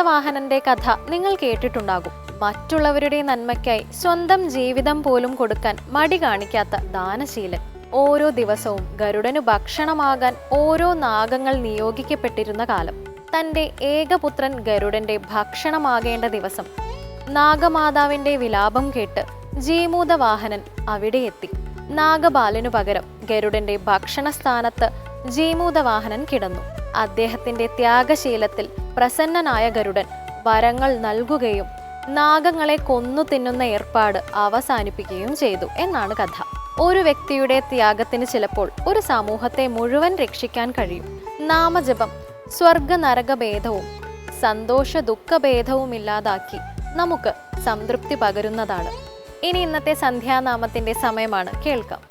വാഹനന്റെ കഥ നിങ്ങൾ കേട്ടിട്ടുണ്ടാകും. മറ്റുള്ളവരുടെ നന്മയ്ക്കായി സ്വന്തം ജീവിതം പോലും കൊടുക്കാൻ മടി കാണിക്കാത്ത ദാനശീലൻ. ഓരോ ദിവസവും ഗരുഡനു ഭക്ഷണമാകാൻ ഓരോ നാഗങ്ങൾ നിയോഗിക്കപ്പെട്ടിരുന്ന കാലം. തന്റെ ഏകപുത്രൻ ഗരുഡന്റെ ഭക്ഷണമാകേണ്ട ദിവസം നാഗമാതാവിന്റെ വിലാപം കേട്ട് ജീമൂത വാഹനൻ അവിടെ എത്തി. നാഗബാലനു പകരം ഗരുഡന്റെ ഭക്ഷണ സ്ഥാനത്ത് ജീമൂത വാഹനൻ കിടന്നു. അദ്ദേഹത്തിന്റെ ത്യാഗശീലത്തിൽ പ്രസന്നനായ ഗരുഡൻ വരങ്ങൾ നൽകുകയും നാഗങ്ങളെ കൊന്നു തിന്നുന്ന ഏർപ്പാട് അവസാനിപ്പിക്കുകയും ചെയ്തു എന്നാണ് കഥ. ഒരു വ്യക്തിയുടെ ത്യാഗത്തിന് ചിലപ്പോൾ ഒരു സമൂഹത്തെ മുഴുവൻ രക്ഷിക്കാൻ കഴിയും. നാമജപം സ്വർഗ നരകഭേദവും സന്തോഷ ദുഃഖഭേദവും ഇല്ലാതാക്കി നമുക്ക് സംതൃപ്തി പകരുന്നതാണ്. ഇനി ഇന്നത്തെ സന്ധ്യാനാമത്തിന്റെ സമയമാണ്, കേൾക്കാം.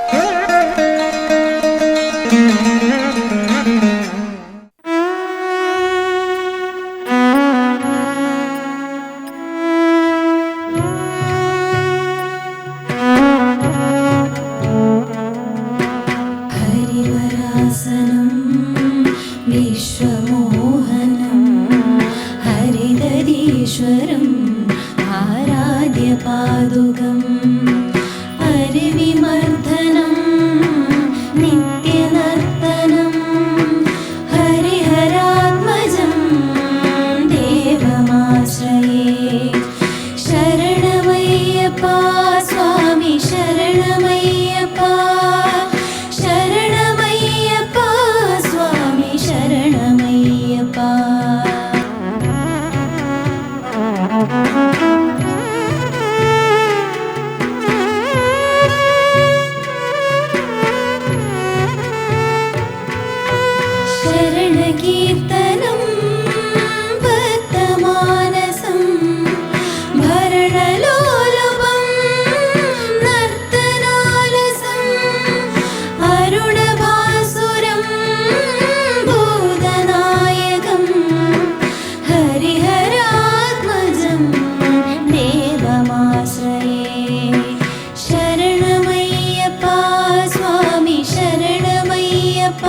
ഹരിവരാസനം വിശ്വമോഹനം ഹരിദരീശ്വരം ആരാധ്യപാദുകം ഹരിവിമർദ്ദനം നിത്യനർത്തനം ഹരിഹരാത്മജം ദേവമാശ്രയേ. ശരണമയ്യപ്പ സ്വാമി ശരണമയ്യപ്പ ശരണമയ്യപ്പ സ്വാമി ശരണമയ്യപ്പ. ശരണകീർത്തനം ഭക്തമാനസം ഭരണലോലഭം നർത്തനാലസം അരുണഭാസുരം ഭൂതനായകം ഹരിഹരാത്മജം ദേവമാശ്രയേ. ശരണമയ്യപ്പ സ്വാമി ശരണമയ്യപ്പ